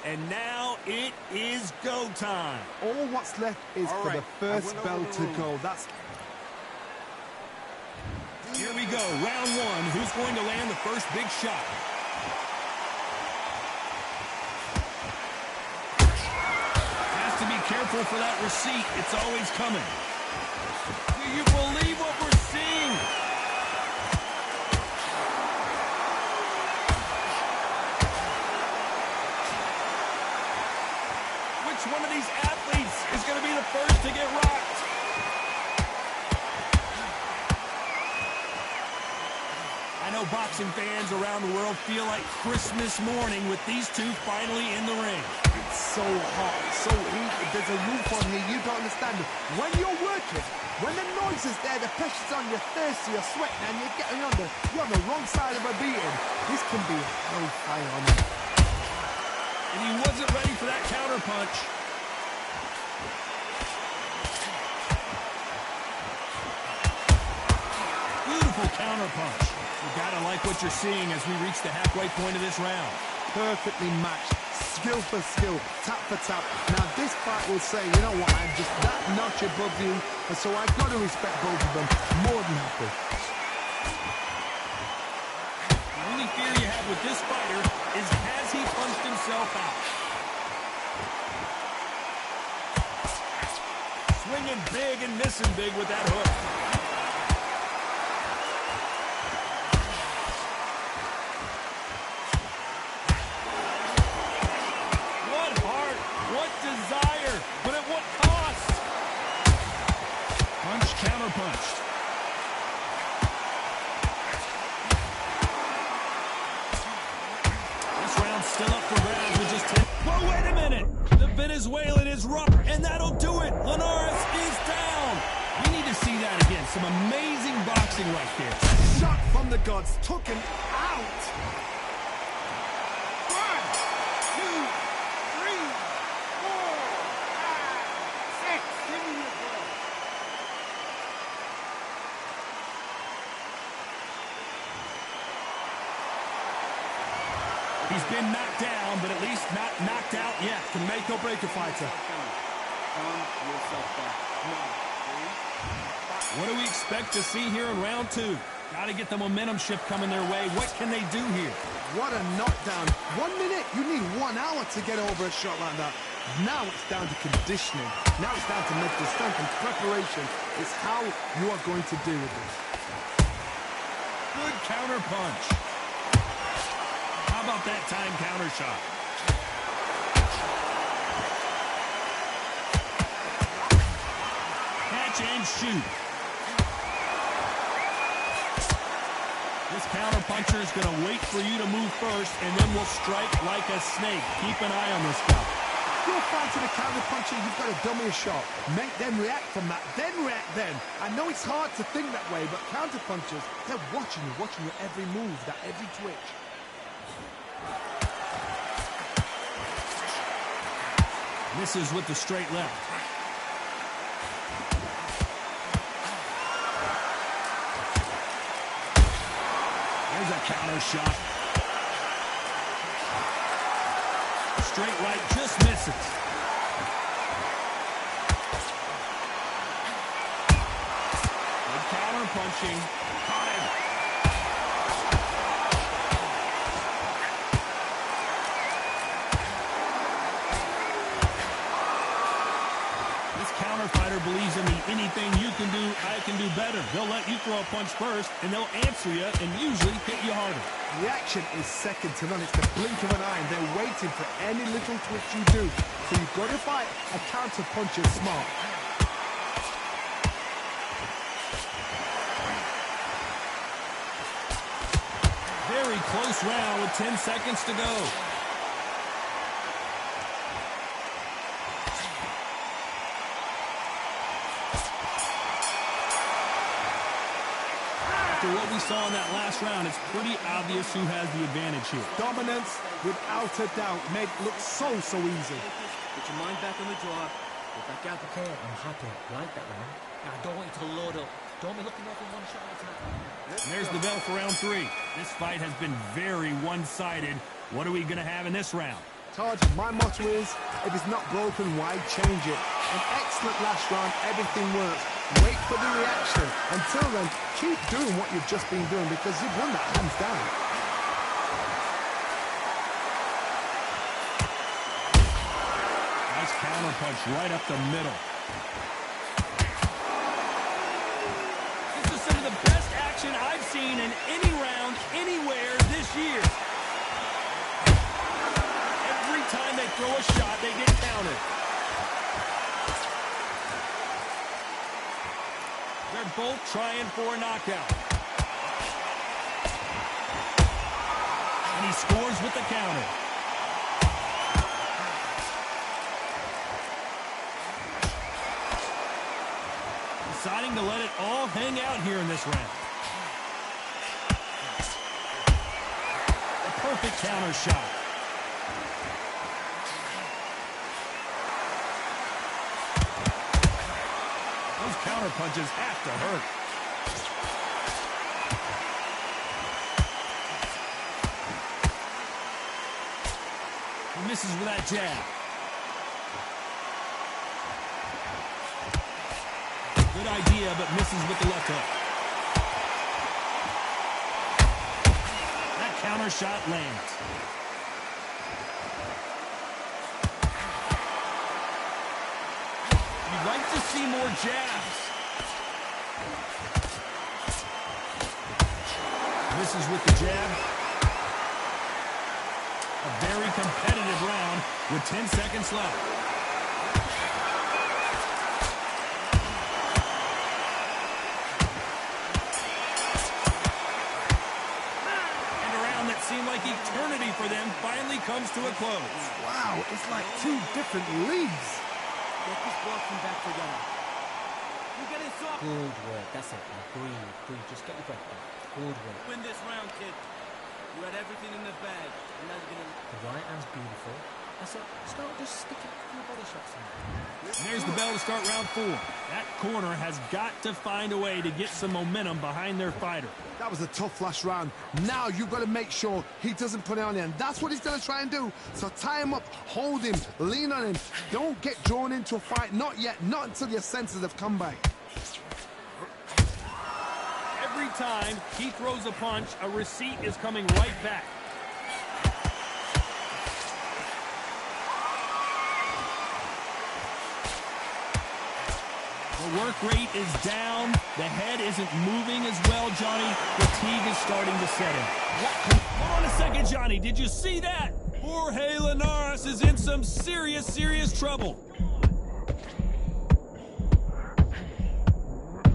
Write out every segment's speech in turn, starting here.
And now it is go time. All what's left is for the first bell to go. Here we go, round one. Who's going to land the first big shot? Has to be careful for that receipt. It's always coming. Do you believe what we're seeing? Which one of these athletes is going to be the first to get rocked? I know boxing fans around the world feel like Christmas morning with these two finally in the ring. It's so hot, so heated. There's a roof on here. You don't understand it. When you're working, when the noise is there, the pressure's on, you're thirsty, you're sweating, and you're on the wrong side of a beating. This can be hellfire on you. And he wasn't ready for that counter punch. Beautiful counter punch. You gotta like what you're seeing as we reach the halfway point of this round. Perfectly matched, skill for skill, tap for tap. Now this fight will say, you know what, I'm just that notch above you, and so I've got to respect both of them. More than happy. The only fear you have with this fighter is, has he punched himself out? Swinging big and missing big with that hook. Desire, but at what cost? Punch, counter punched. This round's still up for grabs with just 10. Whoa, wait a minute! The Venezuelan is rough, and that'll do it. Linares is down. We need to see that again. Some amazing boxing right there. Shot from the gods, took him out. He's been knocked down, but at least not knocked out yet. Can make or break a fighter. What do we expect to see here in round two? Got to get the momentum shift coming their way. What can they do here? What a knockdown. 1 minute, you need 1 hour to get over a shot like that. Now it's down to conditioning. Now it's down to mental strength and preparation. It's how you are going to deal with this. Good counter punch. How about that time counter shot? Catch and shoot. This counter puncher is going to wait for you to move first, and then will strike like a snake. Keep an eye on this guy. You're fighting a counter puncher, you've got to dummy a shot. Make them react from that, then react then. I know it's hard to think that way, but counter punchers, they're watching your every move, that every twitch. Misses with the straight left. There's a counter shot. Straight right just misses. Good counter punching. Caught him. Fighter believes in the anything you can do, I can do better. They'll let you throw a punch first, and they'll answer you and usually hit you harder. The action is second to none. It's the blink of an eye, and they're waiting for any little twitch you do. So you've got to fight a counter puncher smart. Very close round with 10 seconds to go. After what we saw in that last round, it's pretty obvious who has the advantage here. Dominance, without a doubt, made it look so easy. Put your mind back on the draw. Get back out the corner. I'm happy. Like that, man. I don't want you to load up. Don't be looking over one shot at a time. And there's the bell for round three. This fight has been very one-sided. What are we going to have in this round? Todd, my motto is, if it's not broken, why change it? An excellent last round, everything works. Wait for the reaction. Until then, keep doing what you've just been doing because you've won that hands down. Nice counter punch right up the middle. This is some of the best action I've seen in any round, anywhere this year. Every time they throw a shot, they get countered. They're both trying for a knockout. And he scores with the counter. Deciding to let it all hang out here in this round. A perfect counter shot. Those counter punches have to hurt. He misses with that jab. Good idea, but misses with the left hook. That counter shot lands. You'd like to see more jabs. Misses with the jab. A very competitive round with 10 seconds left. Seemed like eternity for them finally comes to a close. Wow, it's like two different leagues. Get this blocking back together. You're getting soft. Good work. That's it. Now breathe. Breathe. Just get your breath back. Good work. Win this round, kid. You had everything in the bag. And now you're gonna... The right hand's beautiful. That's it. Start just sticking a few body shots in there. There's the bell to start round 4. That corner has got to find a way to get some momentum behind their fighter. That was a tough last round. Now you've got to make sure he doesn't put it on you, and that's what he's going to try and do. So tie him up, hold him, lean on him. Don't get drawn into a fight. Not yet. Not until your senses have come back. Every time he throws a punch, a receipt is coming right back. The work rate is down. The head isn't moving as well, Johnny. Fatigue is starting to set in. Hold on a second, Johnny. Did you see that? Jorge Linares is in some serious, serious trouble.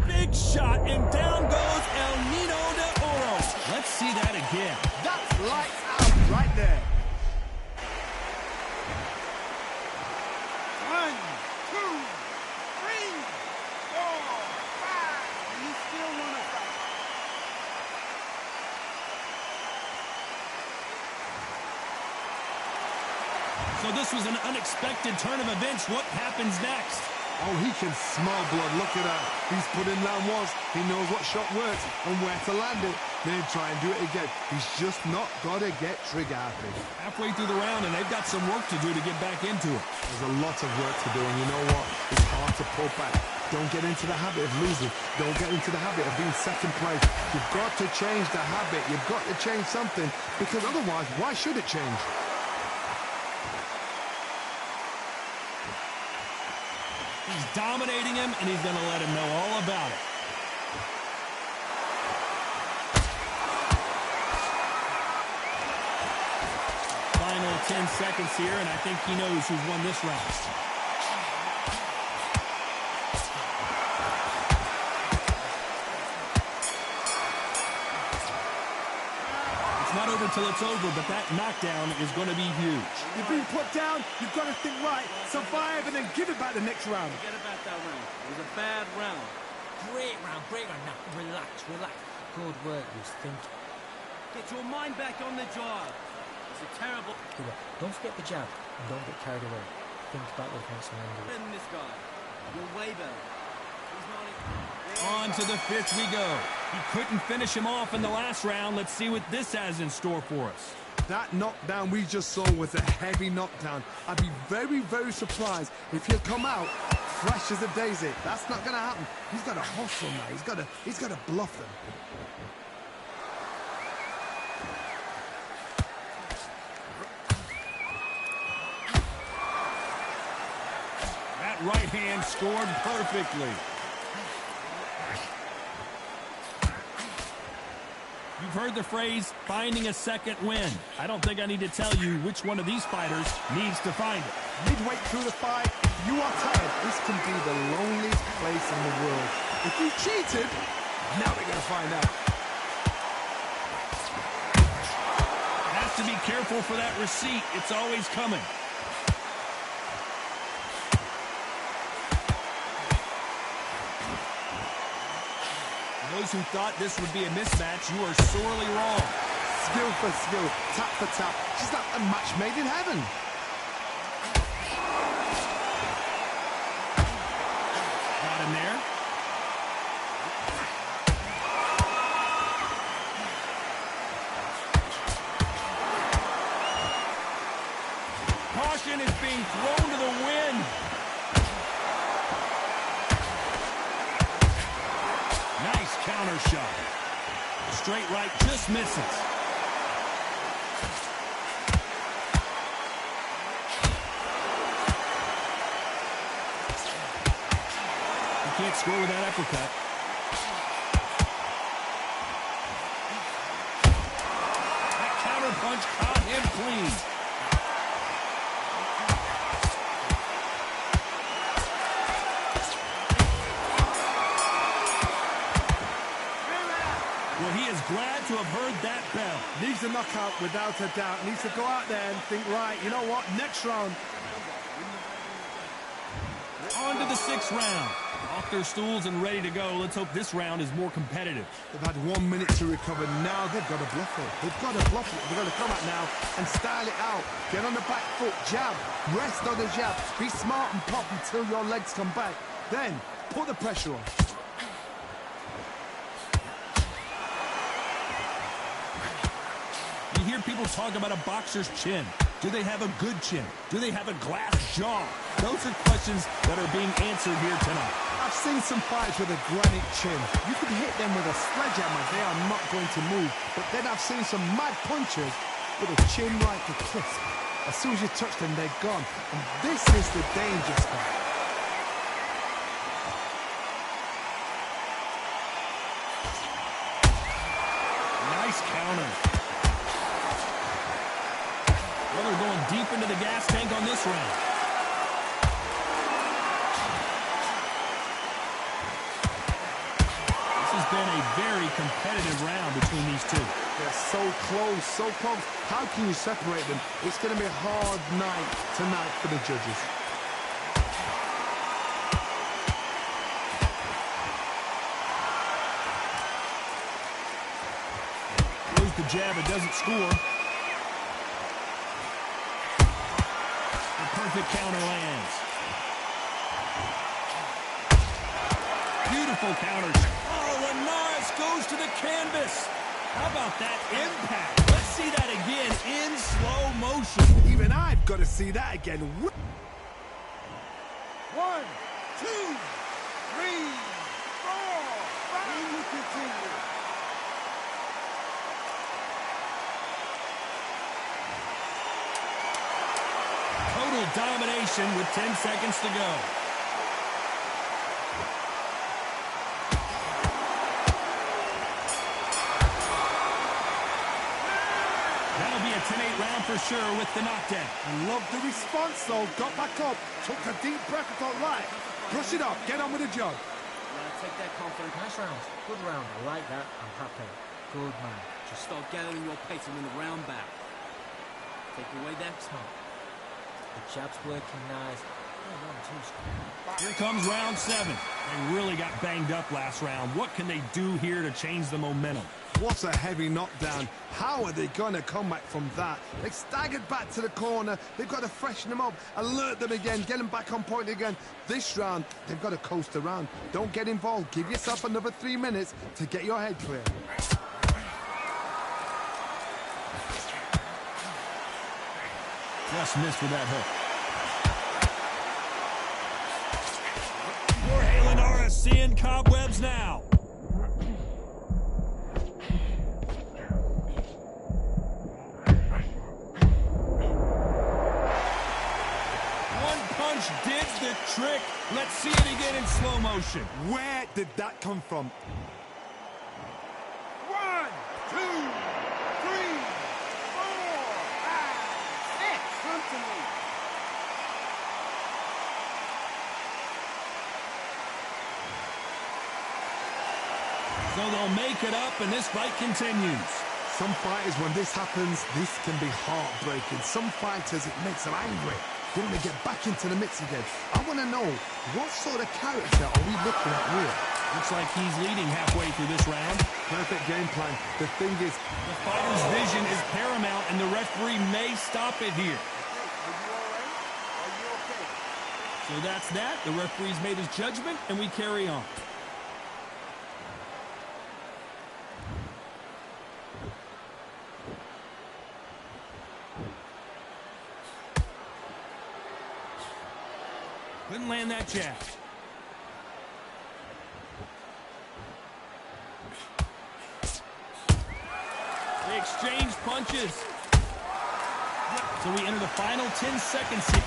Big shot, and down goes El Nino de Oro. Let's see that again. That's lights out right there. 1, 2, 3, 4, 5. And you still want to fight. So this was an unexpected turn of events. What happens next? Oh, he can smell blood. Look at that. He's put in down once. He knows what shot works and where to land it. Then try and do it again. He's just not got to get trigger happy. Halfway through the round, and they've got some work to do to get back into it. There's a lot of work to do, and you know what? It's hard to pull back. Don't get into the habit of losing. Don't get into the habit of being second place. You've got to change the habit. You've got to change something, because otherwise, why should it change? He's dominating him, and he's going to let him know all about it. Final 10 seconds here, and I think he knows who's won this round. It's not over till it's over, but that knockdown is going to be huge. You've been put down, you've got to think right, survive, and then give it back the next round. Forget about that round. It was a bad round. Great round, great round. Now, relax, relax. Good work, you think. Get your mind back on the job. It's a terrible... Good work. Don't forget the jab, and don't get carried away. Think about the points and angles. Better than this guy. You're way better. He's not... On to the 5th we go. He couldn't finish him off in the last round. Let's see what this has in store for us. That knockdown we just saw was a heavy knockdown. I'd be very, very surprised if he'll come out fresh as a daisy. That's not going to happen. He's got to hustle now. He's got to bluff them. That right hand scored perfectly. You've heard the phrase, finding a second win. I don't think I need to tell you which one of these fighters needs to find it. Midway through the fight, you are tired. This can be the loneliest place in the world. If you cheated, now we're going to find out. Has to be careful for that receipt. It's always coming. Those who thought this would be a mismatch, you are sorely wrong. Skill for skill, tap for tap. She's like a match made in heaven. Got him there. Caution is being thrown to the wind. Nice counter shot. Straight right just misses. You can't score with that uppercut. That counter punch caught him clean. Glad to have heard that bell. Needs a knockout without a doubt. Needs to go out there and think, right, you know what, next round. On to the 6th round. Off their stools and ready to go. Let's hope this round is more competitive. They've had 1 minute to recover. Now they've got to bluff it. They've got to bluff it. They've got to come out now and style it out. Get on the back foot, jab, rest on the jab. Be smart and pop until your legs come back. Then put the pressure on. You hear people talk about a boxer's chin. Do they have a good chin? Do they have a glass jaw? Those are questions that are being answered here tonight. I've seen some fights with a granite chin. You can hit them with a sledgehammer. They are not going to move. But then I've seen some mad punchers with a chin like a crisp. As soon as you touch them, they're gone. And this is the danger spot. Nice counter. Well, they're going deep into the gas tank on this round. This has been a very competitive round between these two. They're so close, so close. How can you separate them? It's going to be a hard night tonight for the judges. Throws the jab, it doesn't score. Perfect counter lands. Beautiful counters. Oh, Linares goes to the canvas. How about that impact? Let's see that again in slow motion. Even I've got to see that again. 1, 2, 3, 4, 5. And you continue. Total domination with 10 seconds to go. That'll be a 10-8 round for sure with the knockdown. I love the response, though. Got back up, took a deep breath and thought, right, brush it off, get on with the job. Take that confidence. Nice round. Good round. I like that. I'm happy. Good man. Just start gathering your pace and win the round back. Take away that Smart. The jab's working nice. Oh, 1, 2. Here comes round 7. They really got banged up last round. What can they do here to change the momentum? What a heavy knockdown. How are they going to come back from that? They staggered back to the corner. They've got to freshen them up, alert them again, get them back on point again. This round, they've got to coast around. Don't get involved. Give yourself another 3 minutes to get your head clear. Just missed with that hook. Jorge Linares seeing cobwebs now. One punch did the trick. Let's see it again in slow motion. Where did that come from? 1, 2, 3, 4, 5, 6. Come to me. So they'll make it up, and this fight continues. Some fighters, when this happens, this can be heartbreaking. Some fighters, it makes them angry. They want to get back into the mix again. I want to know, what sort of character are we looking at here? Looks like he's leading halfway through this round. Perfect game plan. The thing is, The fighter's vision is paramount, and the referee may stop it here. Are you all right? Are you okay? So that's that. The referee's made his judgment, and we carry on. Couldn't land that jab. They exchange punches. So we enter the final 10 seconds here.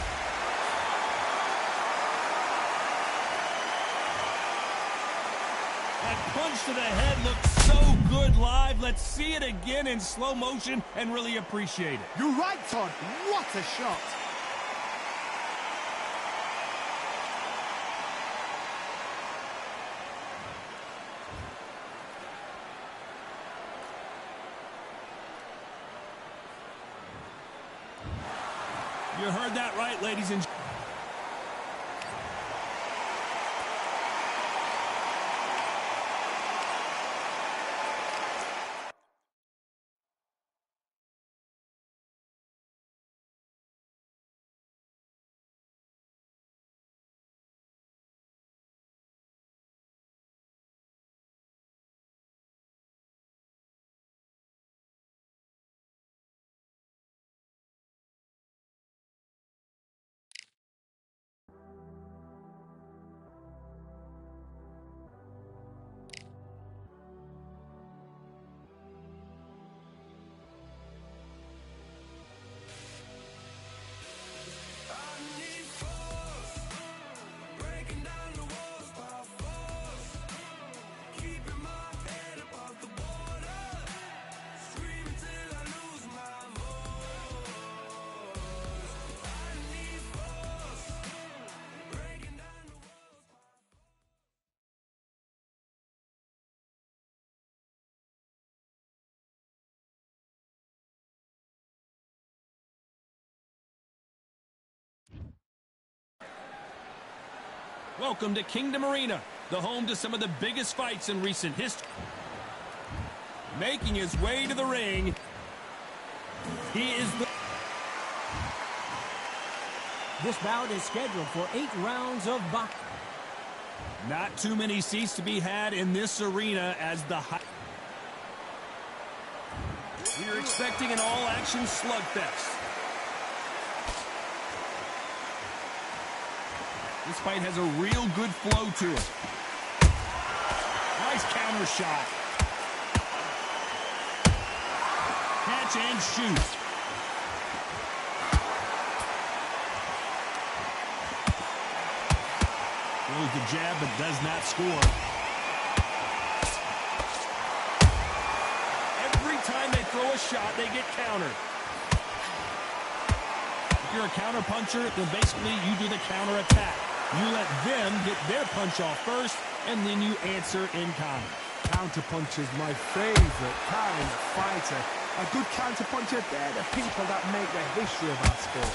That punch to the head looks so good live. Let's see it again in slow motion and really appreciate it. you're right, Todd. What a shot. You heard that right, ladies and gentlemen. Welcome to Kingdom Arena, the home to some of the biggest fights in recent history. Making his way to the ring, he is the... This bout is scheduled for 8 rounds of boxing. Not too many seats to be had in this arena as the... We're expecting an all-action slugfest. This fight has a real good flow to it. Nice counter shot. Catch and shoot. Throws the jab but does not score. Every time they throw a shot, they get countered. If you're a counter puncher, then basically you do the counter attack. You let them get their punch off first, and then you answer in kind. Counterpunch is my favorite kind of fighter. A good counterpuncher, they're the people that make the history of our sport.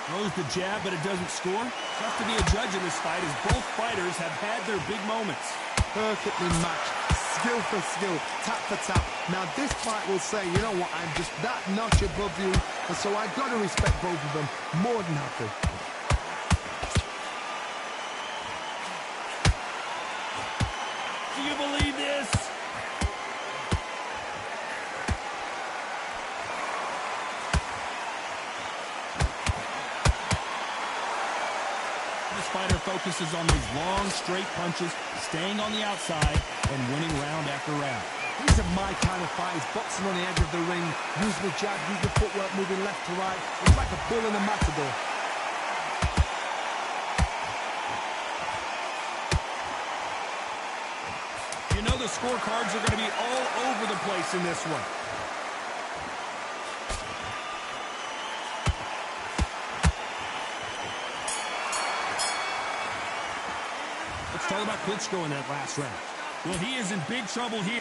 Throws the jab, but it doesn't score. Tough to be a judge in this fight, as both fighters have had their big moments. Perfectly matched. Skill for skill, tap for tap. Now this fight will say, you know what, I'm just that notch above you, and so I've got to respect both of them more than happy. focuses on those long, straight punches, staying on the outside, and winning round after round. These are my kind of fighters, boxing on the edge of the ring, using the jab, using the footwork, moving left to right. It's like a bull in a matador. You know the scorecards are going to be all over the place in this one. Let's talk about Klitschko in that last round. Well, he is in big trouble here.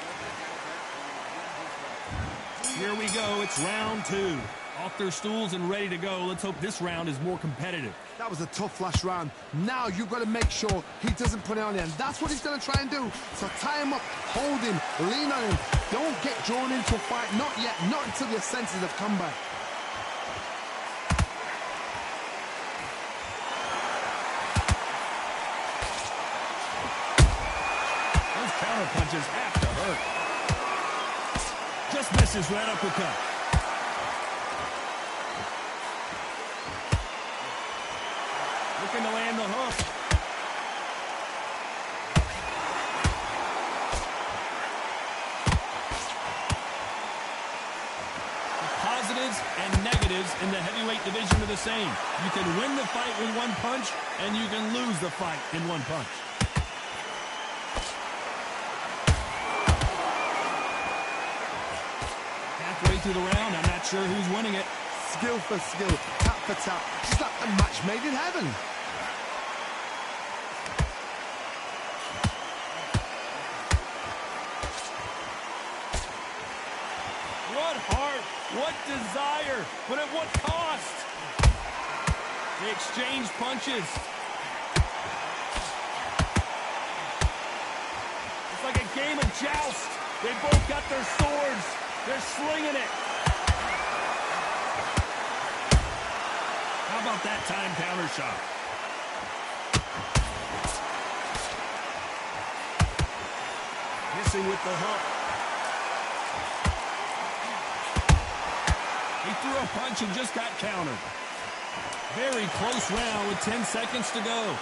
Here we go. It's round 2. Off their stools and ready to go. Let's hope this round is more competitive. That was a tough last round. Now you've got to make sure he doesn't put it on you. And that's what he's going to try and do. So tie him up, hold him, lean on him. Don't get drawn into a fight. Not yet. Not until your senses have come back. Those counter punches have to hurt. Just misses right uppercut. Looking to land the hook. The positives and negatives in the heavyweight division are the same. You can win the fight with one punch, and you can lose the fight in one punch. Halfway through the round, I'm not sure who's winning it. Skill for skill, tap for tap, just like a match made in heaven. What heart, what desire, but at what cost? They exchange punches. It's like a game of joust. They both got their swords. They're slinging it. How about that time counter shot? Missing with the hook. He threw a punch and just got countered. Very close round with 10 seconds to go.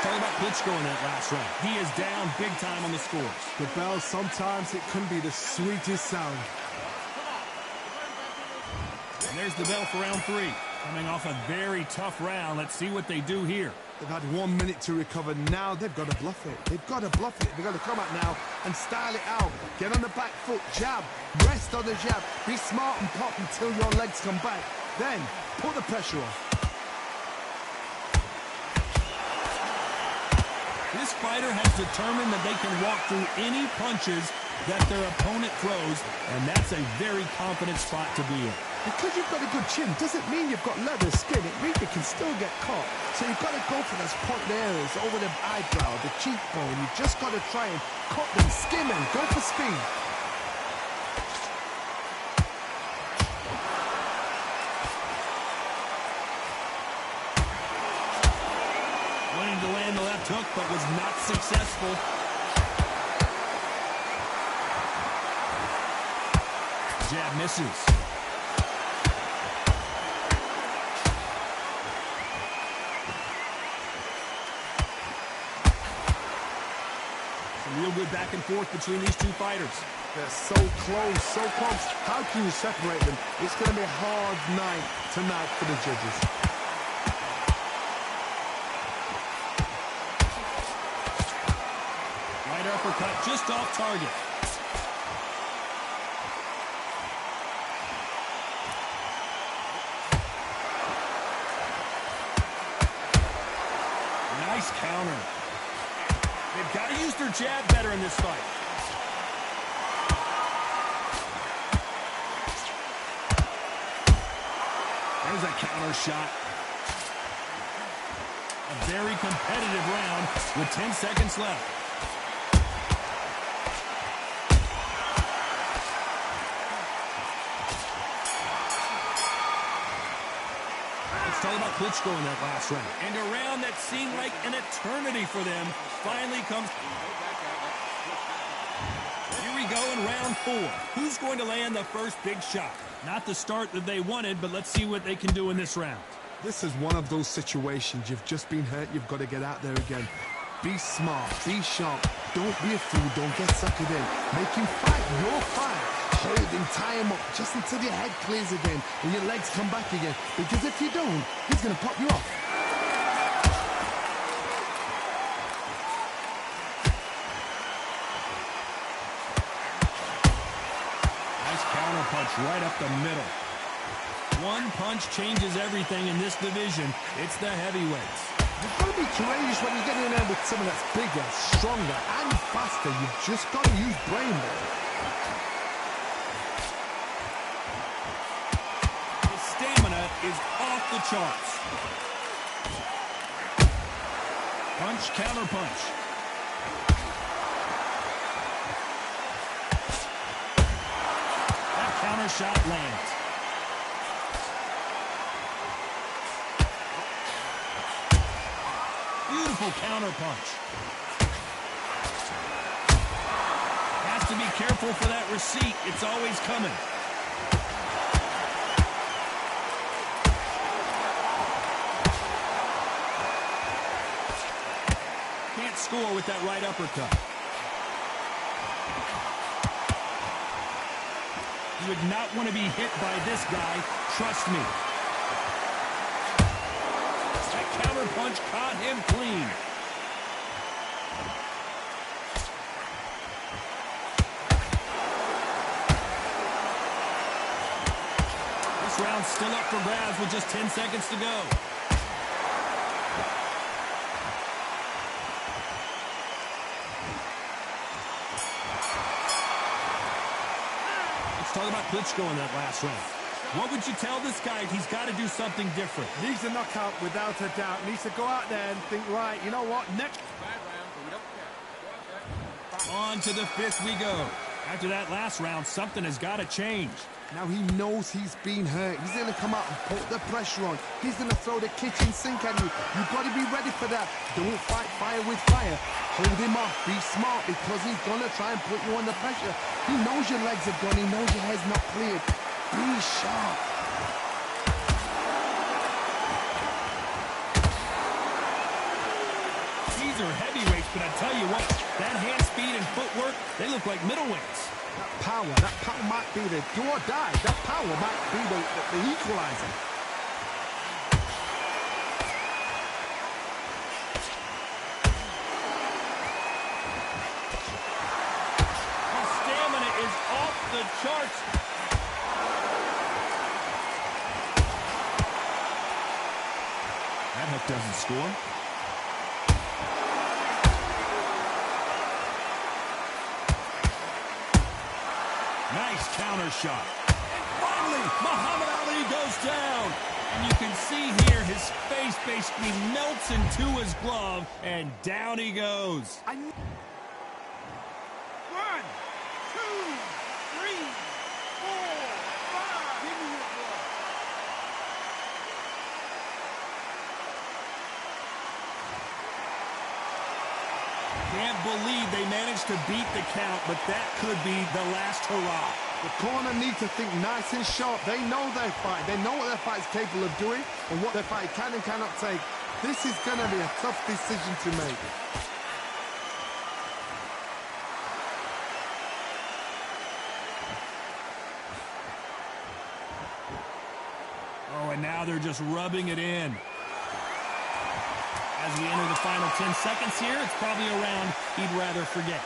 Talk about Klitschko in that last round. He is down big time on the scores. The bell, sometimes it can be the sweetest sound. And there's the bell for round 3. Coming off a very tough round. Let's see what they do here. They've had 1 minute to recover. Now they've got to bluff it. They've got to bluff it. They've got to come out now and style it out. Get on the back foot, jab, rest on the jab. Be smart and pop until your legs come back. Then put the pressure on. This fighter has determined that they can walk through any punches that their opponent throws, and that's a very confident spot to be in. Because you've got a good chin doesn't mean you've got leather skin. It means you can still get caught. So you've got to go for those point areas over the eyebrow, the cheekbone. You've just got to try and cut them, skim them, go for speed. Wanting to land the left hook, but was not successful. Jab misses. Some real good back and forth between these two fighters. They're so close, so close. How can you separate them? It's going to be a hard night tonight for the judges. Right uppercut just off target. Nice counter. They've got to use their jab better in this fight. There's a counter shot. A very competitive round with 10 seconds left. Talk about Klitschko in that last round. And a round that seemed like an eternity for them finally comes. Here we go in round 4. Who's going to land the first big shot? Not the start that they wanted, but let's see what they can do in this round. This is one of those situations. You've just been hurt. You've got to get out there again. Be smart. Be sharp. Don't be a fool. Don't get suckered in. Make him fight your fight. Hold him, tie him up just until your head clears again and your legs come back again. Because if you don't, he's going to pop you off. Nice counter punch right up the middle. One punch changes everything in this division. It's the heavyweights. You've got to be courageous when you get in there with someone that's bigger, stronger, and faster. You've just got to use brain there. His stamina is off the charts. Punch, counter punch. That counter shot lands. Beautiful counter punch. Has to be careful for that receipt. It's always coming. Can't score with that right uppercut. You would not want to be hit by this guy. Trust me. Counter punch caught him clean. This round's still up for grabs with just 10 seconds to go. Let's talk about Klitschko in that last round. What would you tell this guy? He's got to do something different. Needs a knockout without a doubt. Needs to go out there and think, right, you know what, next. On to the 5th we go. After that last round, something has got to change. Now he knows he's been hurt. He's going to come out and put the pressure on. He's going to throw the kitchen sink at you. You've got to be ready for that. Don't fight fire with fire. Hold him off. Be smart because he's going to try and put you under pressure. He knows your legs have gone. He knows your head's not cleared. Be sharp. These are heavyweights, but I tell you what, that hand speed and footwork, they look like middleweights. That power might be the do or die. That power might be the equalizer. His stamina is off the charts. That hook doesn't score. Nice counter shot. And finally, Muhammad Ali goes down. And you can see here his face basically melts into his glove, and down he goes. 1, 2, 3, 4, 5. Give me your blood. Can't believe they managed to beat the count, but that could be the last hurrah. The corner need to think nice and sharp. They know their fight. They know what their fight's capable of doing and what their fight can and cannot take. This is going to be a tough decision to make. Oh, and now they're just rubbing it in. As we enter the final 10 seconds here, it's probably a round he'd rather forget.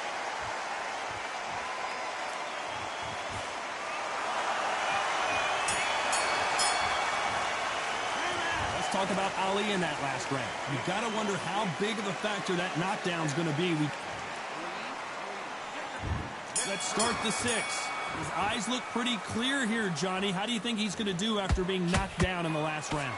Let's talk about Ali in that last round. You've got to wonder how big of a factor that knockdown's going to be. Let's start the 6th. His eyes look pretty clear here, Johnny. How do you think he's going to do after being knocked down in the last round?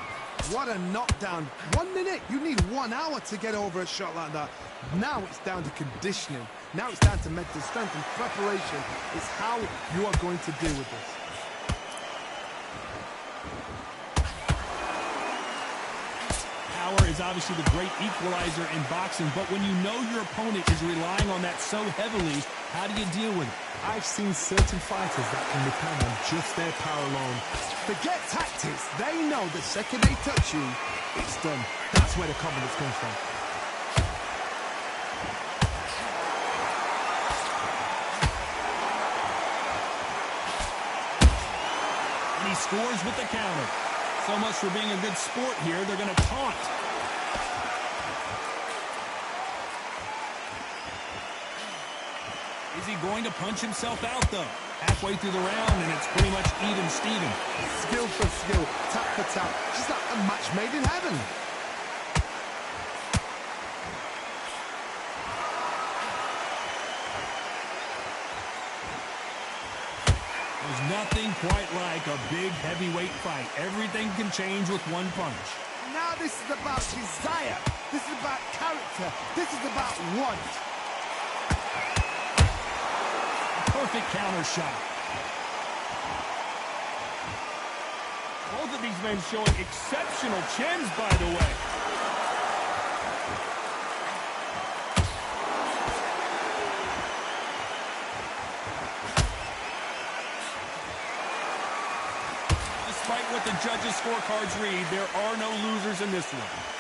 What a knockdown. 1 minute. You need 1 hour to get over a shot like that. Now it's down to conditioning. Now it's down to mental strength and preparation. It's how you are going to deal with this. Power is obviously the great equalizer in boxing, but when you know your opponent is relying on that so heavily, How do you deal with it? I've seen certain fighters that can depend on just their power alone. Forget tactics. They know the second they touch you, it's done. That's where the confidence comes from. And he scores with the counter. So much for being a good sport here. They're going to taunt. Is he going to punch himself out, though? Halfway through the round, and it's pretty much even Steven. Skill for skill, tap for tap. Just like a match made in heaven. There's nothing quite like a big heavyweight fight. Everything can change with one punch. Now this is about desire. This is about character. This is about want. Perfect counter shot. Both of these men showing exceptional chins, by the way. Despite what the judges' scorecards read, there are no losers in this one.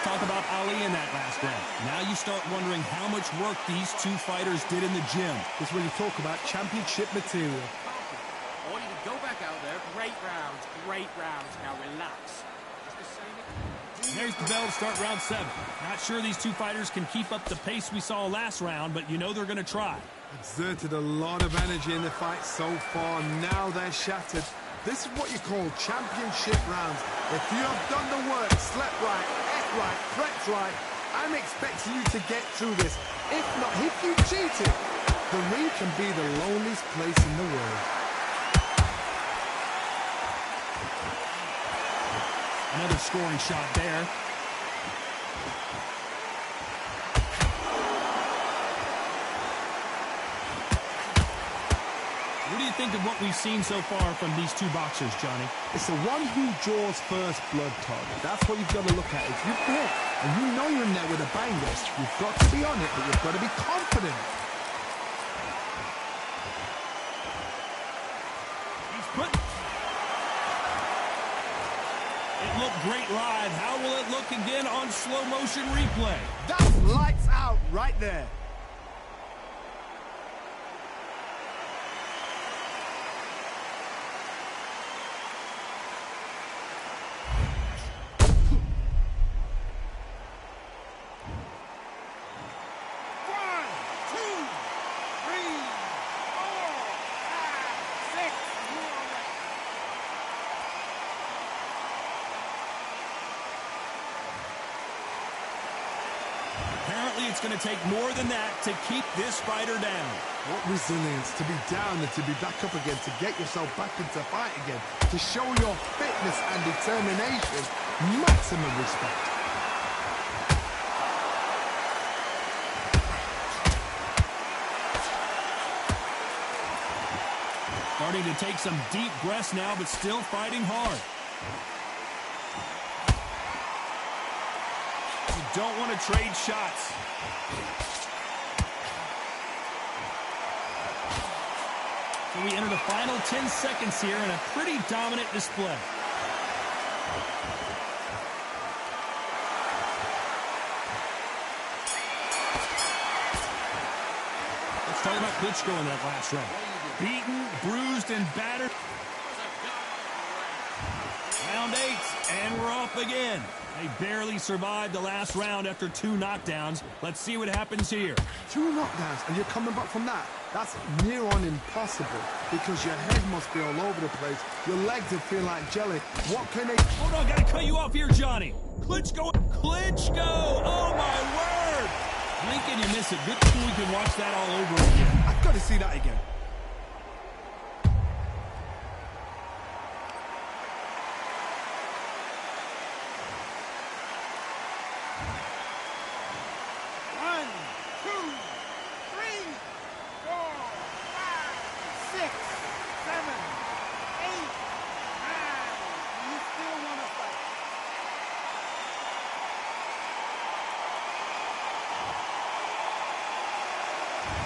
Talk about Ali in that last round. Now you start wondering how much work these two fighters did in the gym. This is when you talk about championship material. I want you to go back out there. Great rounds, great rounds. Now relax. Just the same. There's the bell to start round 7. Not sure these two fighters can keep up the pace we saw last round, but you know they're going to try. Exerted a lot of energy in the fight so far. Now they're shattered. This is what you call championship rounds. If you have done the work, slept right, ate right, prepped right, I'm expecting you to get through this. If not, if you cheated, the ring can be the loneliest place in the world. Another scoring shot there. What do you think of what we've seen so far from these two boxers, Johnny? It's the one who draws first blood, Todd. That's what you've got to look at. If you're hit and you know you're in there with a banger, you've got to be on it, but you've got to be confident. He's put... It looked great live. How will it look again on slow motion replay? That's lights out right there. Apparently, it's going to take more than that to keep this fighter down. What resilience to be down and to be back up again, to get yourself back into fight again, to show your fitness and determination. Maximum respect. Starting to take some deep breaths now, but still fighting hard. You don't want to trade shots. So we enter the final 10 seconds here in a pretty dominant display. Let's talk about Klitschko in that last round. Beaten, bruised, and battered. Round 8, and we're off again. They barely survived the last round after 2 knockdowns. Let's see what happens here. 2 knockdowns, and you're coming back from that. That's near on impossible, because your head must be all over the place. Your legs would feel like jelly. What can they... Hold on, gotta cut you off here, Johnny. Klitschko! Oh, my word! Blink and you miss it. Good thing we can watch that all over again. I've got to see that again.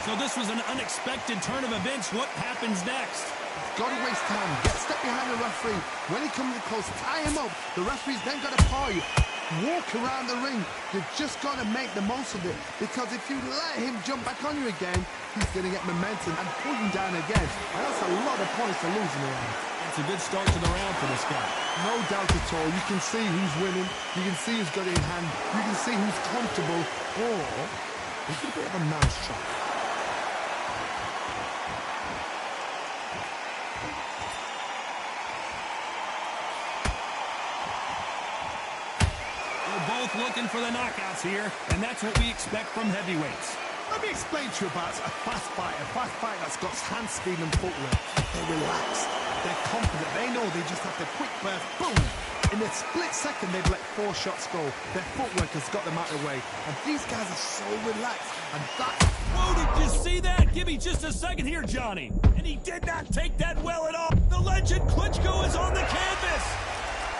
So this was an unexpected turn of events. What happens next? Got to waste time. Get a step behind the referee. When he comes close, tie him up. The referee's then got to paw you. Walk around the ring. You've just got to make the most of it. Because if you let him jump back on you again, he's going to get momentum and pull you down again. And that's a lot of points to lose in the round. It's a good start to the round for this guy. No doubt at all. You can see who's winning. You can see who's got it in hand. You can see who's comfortable. Or it's a bit of a mousetrap. Both looking for the knockouts here, and that's what we expect from heavyweights. Let me explain to you about a fast fight that's got hand speed and footwork. They're relaxed, they're confident, they know they just have to quick burst, boom! In a split second, they've let 4 shots go. Their footwork has got them out of the way. And these guys are so relaxed, and that's... Whoa, did you see that? Give me just a second here, Johnny. And he did not take that well at all. The legend Klitschko is on the canvas.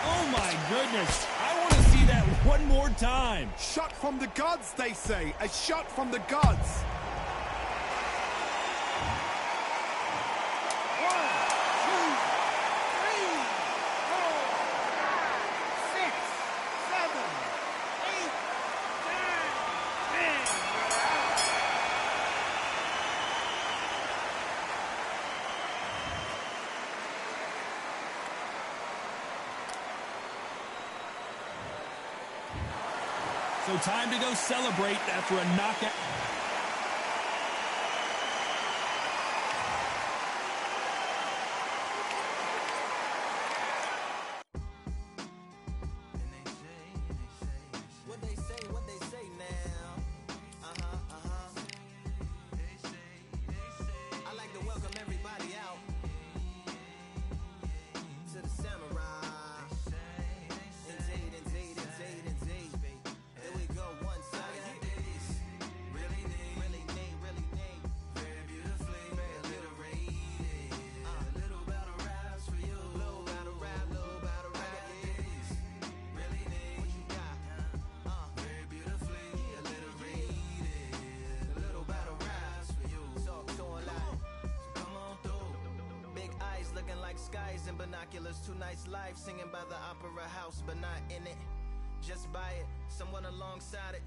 Oh, my goodness. I want to see that one more time. Shot from the gods, they say. A shot from the gods. 1, 2, 3, 4, 5, 6, 7, 8, 9, 10. So time to go celebrate after a knockout. What they say now. I like to welcome everybody out to the samurai. Skies and binoculars, 2 nights live singing by the opera house, but not in it. Just by it, someone alongside it,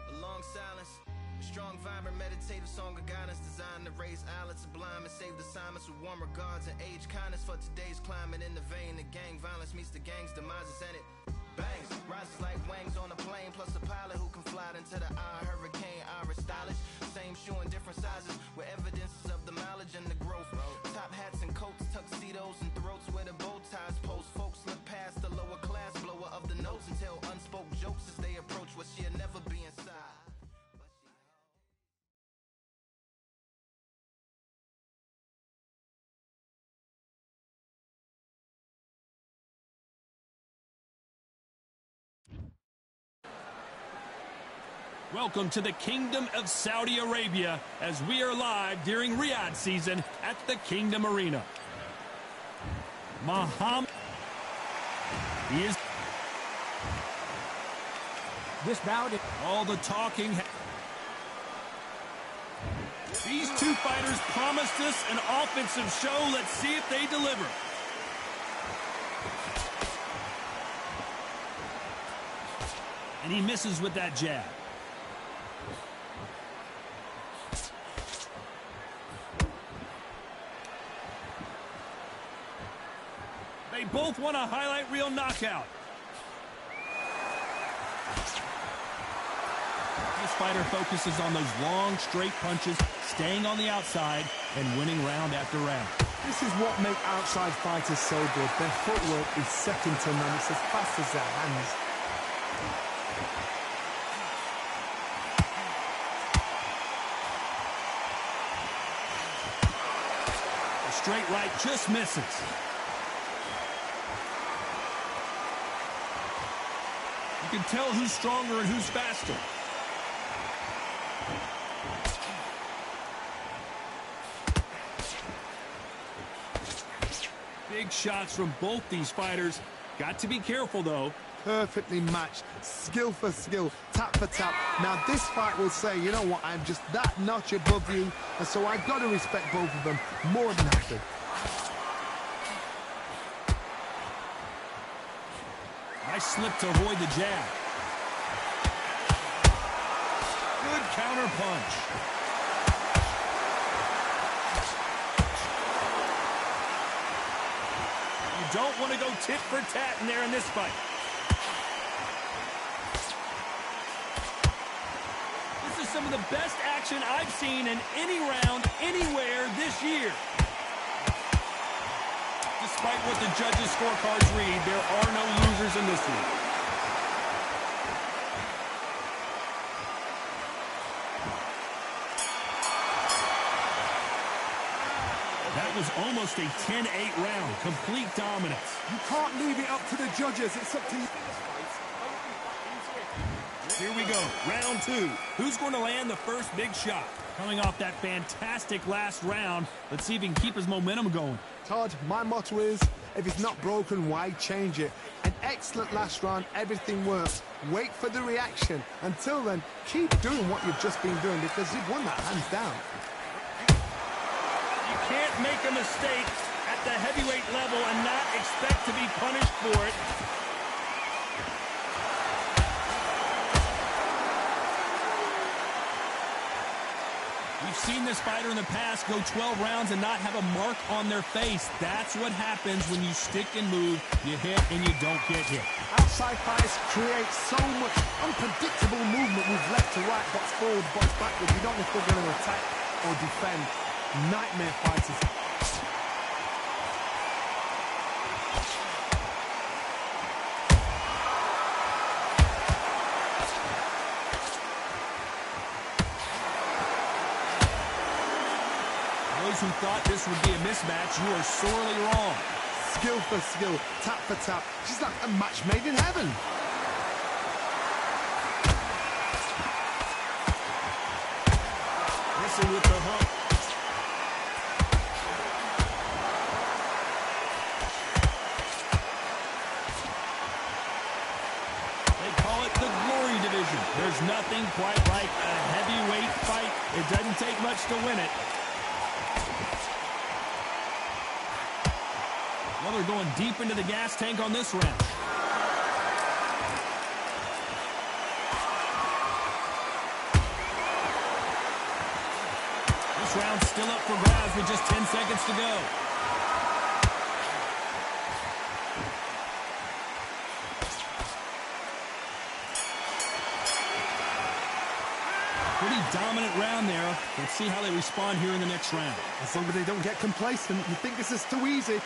a long silence. A strong, vibrant, meditative song of guidance designed to raise eyelids sublime and save the silence with warm regards and age kindness for today's climate. In the vein of gang violence meets the gang's demises, and it bangs, rises like wings on a plane, plus a pilot who can fly into the eye. Hurricane, Irish stylish, same shoe in different sizes with evidences of the mileage and the growth. Top hats and coats, tuxedos and throats where the bow ties post. Folks look past the lower class blower of the notes and tell unspoke jokes as they approach what she'll never be inside. Welcome to the Kingdom of Saudi Arabia as we are live during Riyadh season at the Kingdom Arena. Muhammad, he is This bout, all the talking. These 2 fighters promised us an offensive show. Let's see if they deliver. And he misses with that jab. They both want a highlight reel knockout. This fighter focuses on those long, straight punches, staying on the outside, and winning round after round. This is what makes outside fighters so good. Their footwork is second to none. It's as fast as their hands. A straight right just misses. You can tell who's stronger and who's faster. Big shots from both these fighters. Got to be careful, though. perfectly matched, skill for skill, tap for tap. Now this fight will say, you know what, I'm just that notch above you, and so I've got to respect both of them more than happy. Nice slip to avoid the jab. Good counter punch. You don't want to go tit for tat in there in this fight. This is some of the best action I've seen in any round, anywhere this year. Despite what the judges' scorecards read, there are no losers in this one. That was almost a 10-8 round. Complete dominance. You can't leave it up to the judges. It's up to you. Here we go. Round two. Who's going to land the first big shot? Coming off that fantastic last round, let's see if he can keep his momentum going. Todd, my motto is, if it's not broken, why change it? An excellent last round, everything works. Wait for the reaction. Until then, keep doing what you've just been doing because you've won that hands down. You can't make a mistake at the heavyweight level and not expect to be punished for it. We've seen this fighter in the past go 12 rounds and not have a mark on their face. That's what happens when you stick and move, you hit and you don't get hit. Outside fights create so much unpredictable movement with left to right, box forward, box backward. You don't know if they're going to attack or defend. Nightmare fighters. Those who thought this would be a mismatch, you are sorely wrong. Skill for skill, tap for tap. She's like a match made in heaven. Missing with the hook. They call it the glory division. There's nothing quite like a heavyweight fight. It doesn't take much to win it. Well, they're going deep into the gas tank on this round. This round's still up for grabs with just 10 seconds to go. Pretty dominant round there. Let's see how they respond here in the next round. As long as they don't get complacent, you think this is too easy.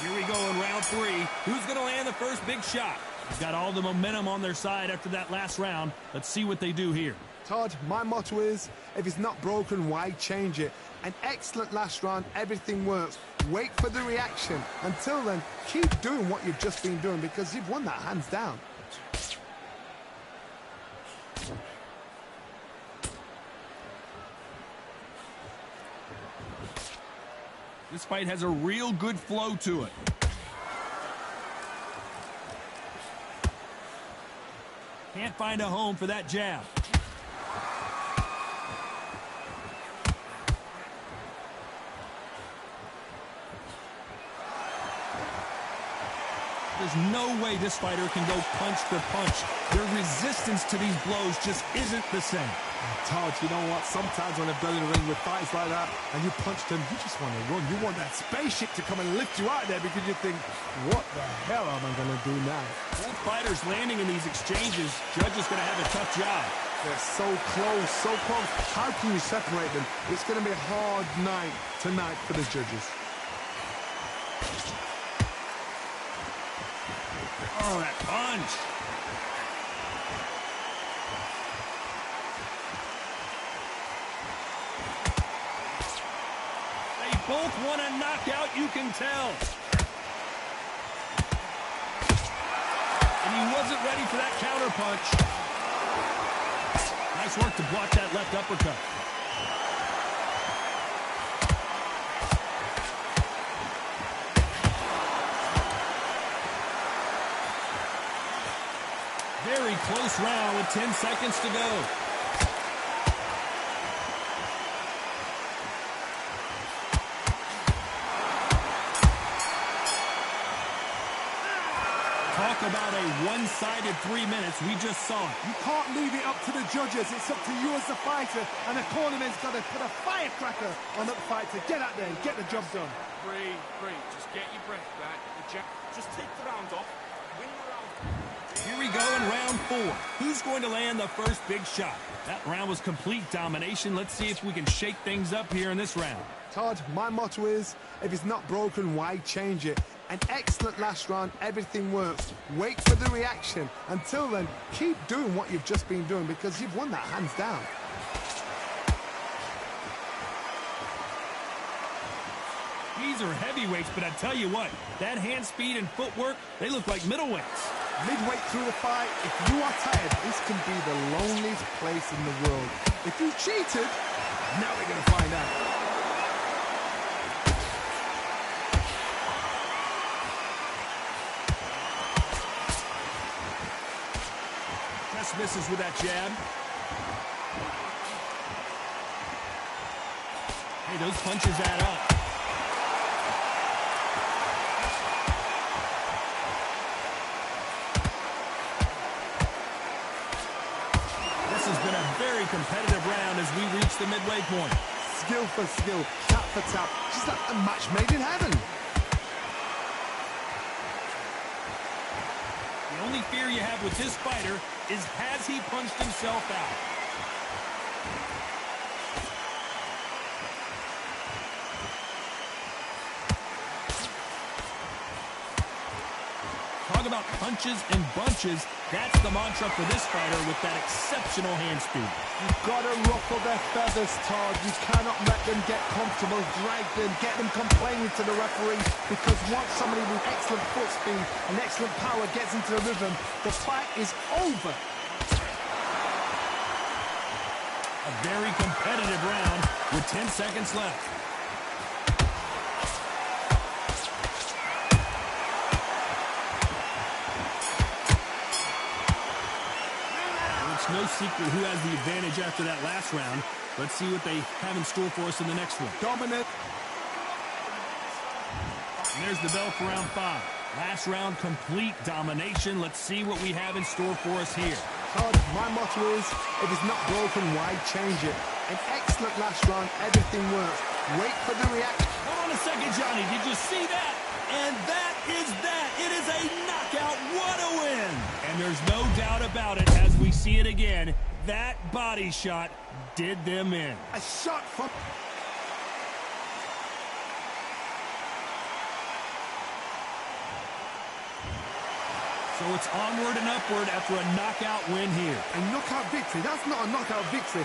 Here we go in round three. Who's going to land the first big shot? They've got all the momentum on their side after that last round. Let's see what they do here. Todd, my motto is, if it's not broken, why change it? An excellent last round, everything works. Wait for the reaction. Until then, keep doing what you've just been doing because you've won that hands down. This fight has a real good flow to it. Can't find a home for that jab. There's no way this fighter can go punch for punch. Their resistance to these blows just isn't the same. Todd, you know what? Sometimes when I've done in the ring with fights like that and you punch them, you just want to run. You want that spaceship to come and lift you out there because you think, what the hell am I going to do now? Both fighters landing in these exchanges, judges going to have a tough job. They're so close, so close. How can you separate them? It's going to be a hard night tonight for the judges. Oh, that punch. They both want a knockout, you can tell. And he wasn't ready for that counter punch. Nice work to block that left uppercut. very close round with 10 seconds to go. Talk about a one-sided 3 minutes. We just saw it. You can't leave it up to the judges. It's up to you as the fighter, and the cornerman's got to put a firecracker on that fight to get out there and get the job done. Breathe, breathe. Just get your breath back. Just take the round off. Win the round. Here we go in round 4. Who's going to land the first big shot? That round was complete domination. Let's see if we can shake things up here in this round. Todd, my motto is, if it's not broken, why change it? An excellent last round, everything works. Wait for the reaction. Until then, keep doing what you've just been doing because you've won that hands down. These are heavyweights, but I tell you what, that hand speed and footwork, they look like middleweights. Midway through the fight, if you are tired, this can be the loneliest place in the world. If you cheated, now we're going to find out. Just misses with that jab. Hey, those punches add up. This has been a very competitive round as we reach the midway point. Skill for skill, tap for tap, just like a match made in heaven. The only fear you have with this fighter is, has he punched himself out? Talk about punches and bunches. That's the mantra for this fighter with that exceptional hand speed. You've got to ruffle their feathers, Todd. You cannot let them get comfortable, drag them, get them complaining to the referee, because once somebody with excellent foot speed and excellent power gets into the rhythm, the fight is over. A very competitive round with 10 seconds left. It's no secret who has the advantage after that last round. Let's see what they have in store for us in the next one. Dominant. And there's the bell for round 5. Last round, complete domination. Let's see what we have in store for us here. Todd, my motto is, if it's not broken, why change it? An excellent last round, everything works. Wait for the reaction. Hold on a second, Johnny. Did you see that? And that is that. It is a knockout. What a win. And there's no doubt about it as we see it again. That body shot did them in. A shot from... So it's onward and upward after a knockout win here. A knockout victory? That's not a knockout victory.